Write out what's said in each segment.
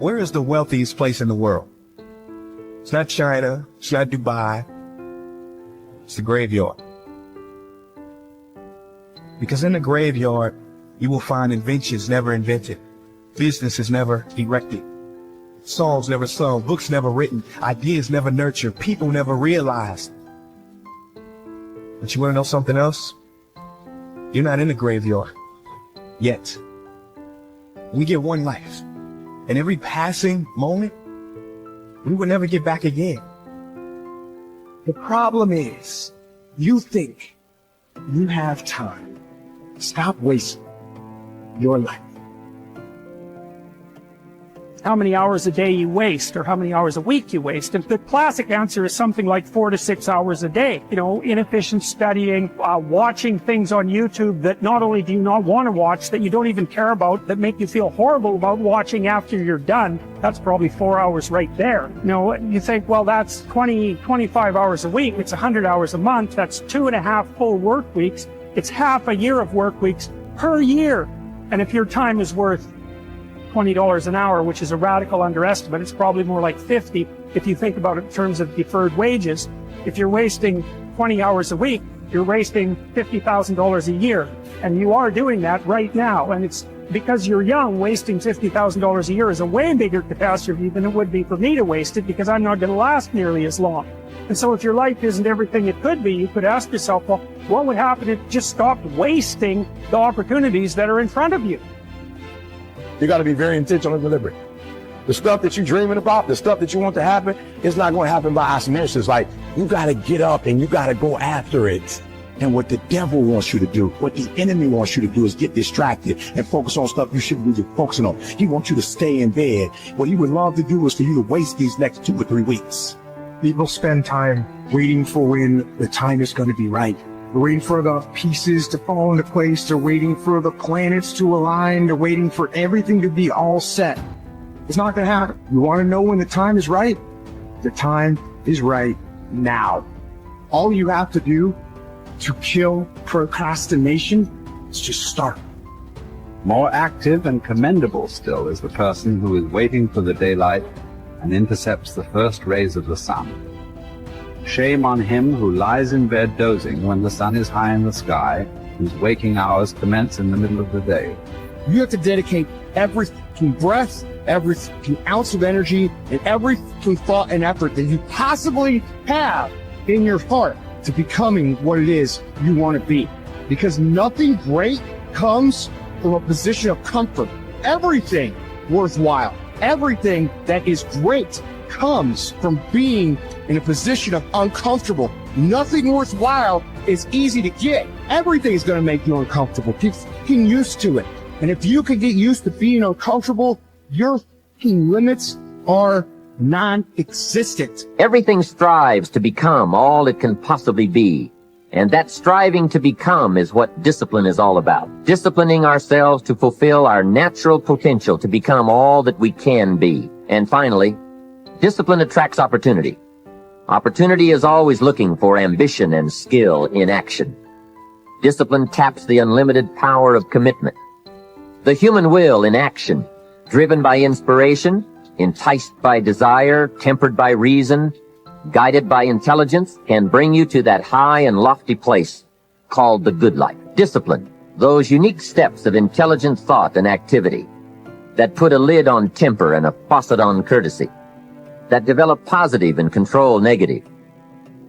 Where is the wealthiest place in the world? It's not China. It's not Dubai. It's the graveyard. Because in the graveyard, you will find inventions never invented, businesses never erected, songs never sung, books never written, ideas never nurtured, people never realized. But you want to know something else? You're not in the graveyard yet. We get one life, and every passing moment, we will never get back again. The problem is, you think you have time. Stop wasting your life. How many hours a day you waste, or how many hours a week you waste. And the classic answer is something like 4 to 6 hours a day. You know, inefficient studying, watching things on YouTube that not only do you not want to watch, that you don't even care about, that make you feel horrible about watching after you're done. That's probably 4 hours right there. You know, you think, well, that's 25 hours a week. It's 100 hours a month. That's 2.5 full work weeks. It's half a year of work weeks per year. And if your time is worth $20 an hour, which is a radical underestimate, it's probably more like 50 if you think about it in terms of deferred wages. If you're wasting 20 hours a week, you're wasting $50,000 a year. And you are doing that right now. And it's because you're young, wasting $50,000 a year is a way bigger catastrophe than it would be for me to waste it, because I'm not going to last nearly as long. And so if your life isn't everything it could be, you could ask yourself, well, what would happen if you just stopped wasting the opportunities that are in front of you? You got to be very intentional and deliberate. The stuff that you're dreaming about, the stuff that you want to happen, it's not going to happen by osmosis. Like, you got to get up and you got to go after it. And what the devil wants you to do, what the enemy wants you to do, is get distracted and focus on stuff you shouldn't be focusing on. He wants you to stay in bed. What he would love to do is for you to waste these next 2 or 3 weeks. People spend time waiting for when the time is going to be right. They're waiting for the pieces to fall into place. They're waiting for the planets to align. They're waiting for everything to be all set. It's not going to happen. You want to know when the time is right? The time is right now. All you have to do to kill procrastination is just start. More active and commendable still is the person who is waiting for the daylight and intercepts the first rays of the sun. Shame on him who lies in bed dozing when the sun is high in the sky, whose waking hours commence in the middle of the day. You have to dedicate every breath, every ounce of energy, and every thought and effort that you possibly have in your heart to becoming what it is you want to be. Because nothing great comes from a position of comfort. Everything worthwhile, everything that is great comes from being in a position of uncomfortable. Nothing worthwhile is easy to get. Everything is going to make you uncomfortable. Keep getting used to it. And if you can get used to being uncomfortable, your limits are non-existent. Everything strives to become all it can possibly be. And that striving to become is what discipline is all about. Disciplining ourselves to fulfill our natural potential to become all that we can be. And finally, discipline attracts opportunity. Opportunity is always looking for ambition and skill in action. Discipline taps the unlimited power of commitment. The human will in action, driven by inspiration, enticed by desire, tempered by reason, guided by intelligence, can bring you to that high and lofty place called the good life. Discipline, those unique steps of intelligent thought and activity that put a lid on temper and a faucet on courtesy, that develop positive and control negative,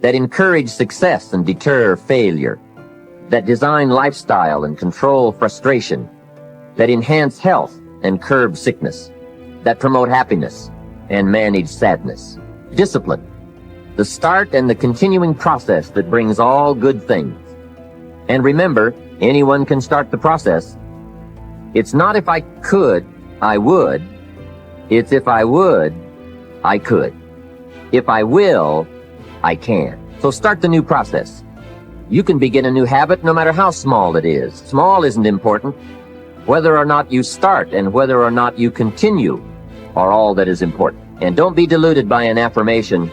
that encourage success and deter failure, that design lifestyle and control frustration, that enhance health and curb sickness, that promote happiness and manage sadness. Discipline, the start and the continuing process that brings all good things. And remember, anyone can start the process. It's not if I could, I would. It's if I would, I could. If I will, I can. So start the new process. You can begin a new habit no matter how small it is. Small isn't important. Whether or not you start and whether or not you continue are all that is important. And don't be deluded by an affirmation.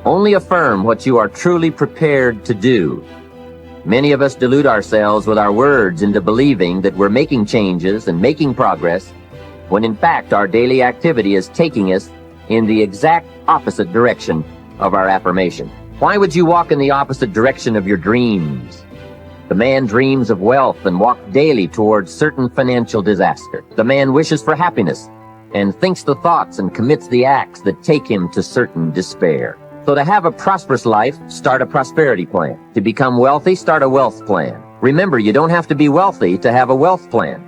Only affirm what you are truly prepared to do. Many of us delude ourselves with our words into believing that we're making changes and making progress, when in fact our daily activity is taking us in the exact opposite direction of our affirmation. Why would you walk in the opposite direction of your dreams? The man dreams of wealth and walks daily towards certain financial disaster. The man wishes for happiness and thinks the thoughts and commits the acts that take him to certain despair. So to have a prosperous life, start a prosperity plan. To become wealthy, start a wealth plan. Remember, you don't have to be wealthy to have a wealth plan.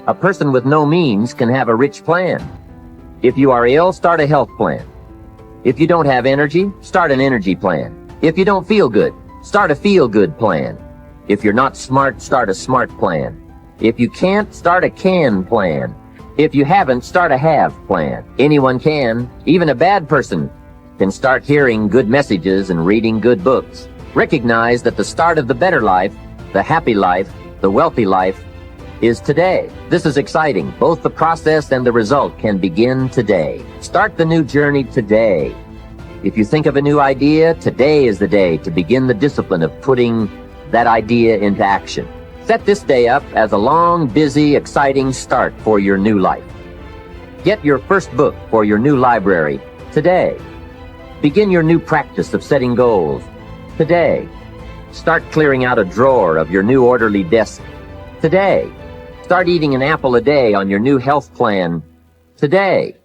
A person with no means can have a rich plan. If you are ill, start a health plan. If you don't have energy, start an energy plan. If you don't feel good, start a feel-good plan. If you're not smart, start a smart plan. If you can't, start a can plan. If you haven't, start a have plan. Anyone can, even a bad person, can start hearing good messages and reading good books. Recognize that the start of the better life, the happy life, the wealthy life, is today. This is exciting. Both the process and the result can begin today. Start the new journey today. If you think of a new idea, today is the day to begin the discipline of putting that idea into action. Set this day up as a long, busy, exciting start for your new life. Get your first book for your new library today. Begin your new practice of setting goals today. Start clearing out a drawer of your new orderly desk today. Start eating an apple a day on your new health plan today.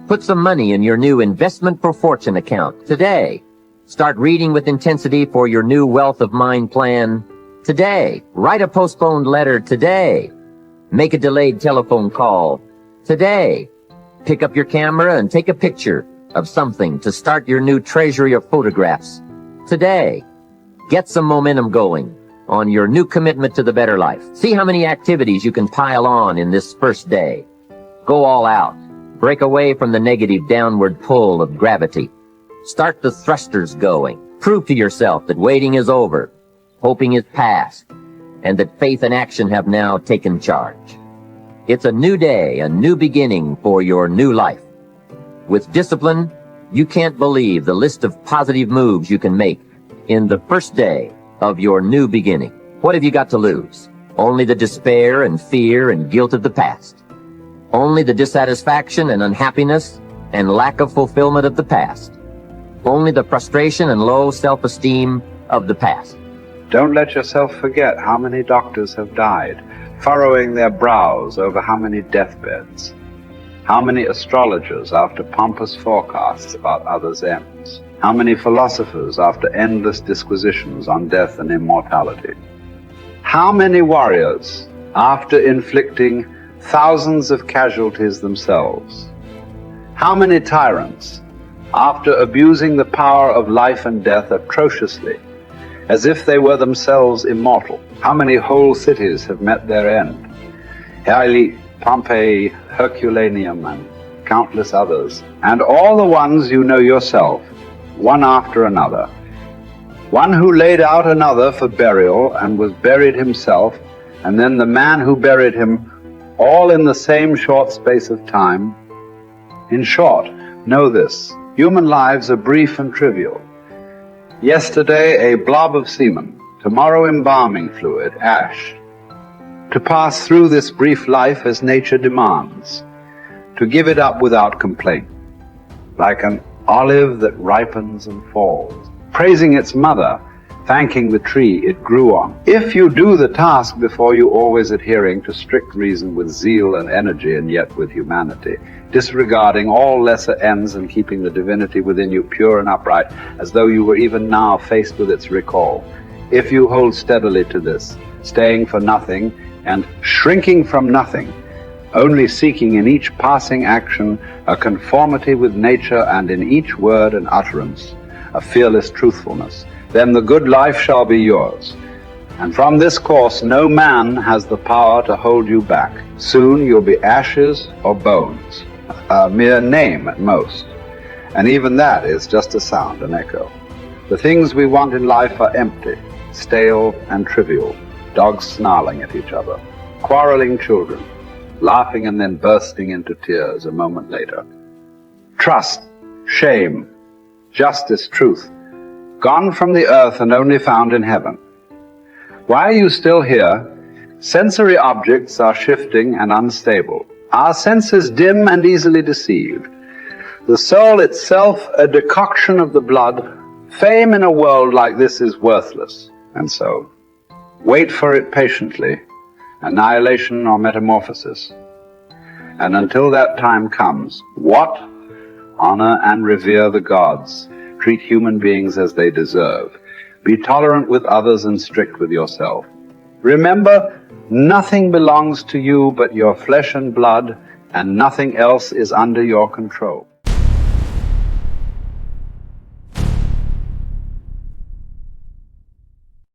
Put some money in your new investment for fortune account today. Start reading with intensity for your new wealth of mind plan today. Write a postponed letter today. Make a delayed telephone call today. Pick up your camera and take a picture of something to start your new treasury of photographs today. Get some momentum going on your new commitment to the better life. See how many activities you can pile on in this first day. Go all out. Break away from the negative downward pull of gravity. Start the thrusters going. Prove to yourself that waiting is over, hoping is past, and that faith and action have now taken charge. It's a new day, a new beginning for your new life. With discipline, you can't believe the list of positive moves you can make in the first day of your new beginning. What have you got to lose? Only the despair and fear and guilt of the past. Only the dissatisfaction and unhappiness and lack of fulfillment of the past. Only the frustration and low self-esteem of the past. Don't let yourself forget how many doctors have died, furrowing their brows over how many deathbeds. How many astrologers after pompous forecasts about others' ends? How many philosophers after endless disquisitions on death and immortality? How many warriors after inflicting thousands of casualties themselves? How many tyrants after abusing the power of life and death atrociously, as if they were themselves immortal? How many whole cities have met their end? Pompeii, Herculaneum, and countless others, and all the ones you know yourself, one after another. One who laid out another for burial and was buried himself, and then the man who buried him, all in the same short space of time. In short, know this: human lives are brief and trivial. Yesterday, a blob of semen; tomorrow, embalming fluid, ash. To pass through this brief life as nature demands, to give it up without complaint, like an olive that ripens and falls, praising its mother, thanking the tree it grew on. If you do the task before you, always adhering to strict reason with zeal and energy, and yet with humanity, disregarding all lesser ends and keeping the divinity within you pure and upright, as though you were even now faced with its recall. If you hold steadily to this, staying for nothing and shrinking from nothing, only seeking in each passing action a conformity with nature, and in each word and utterance a fearless truthfulness, then the good life shall be yours. And from this course no man has the power to hold you back. Soon you'll be ashes or bones, a mere name at most, and even that is just a sound, an echo. The things we want in life are empty, stale and trivial. Dogs snarling at each other, quarreling children, laughing and then bursting into tears a moment later. Trust, shame, justice, truth, gone from the earth and only found in heaven. Why are you still here? Sensory objects are shifting and unstable. Our senses dim and easily deceived. The soul itself a decoction of the blood. Fame in a world like this is worthless. And so, wait for it patiently, annihilation or metamorphosis. And until that time comes, what? Honor and revere the gods. Treat human beings as they deserve. Be tolerant with others and strict with yourself. Remember, nothing belongs to you but your flesh and blood, and nothing else is under your control.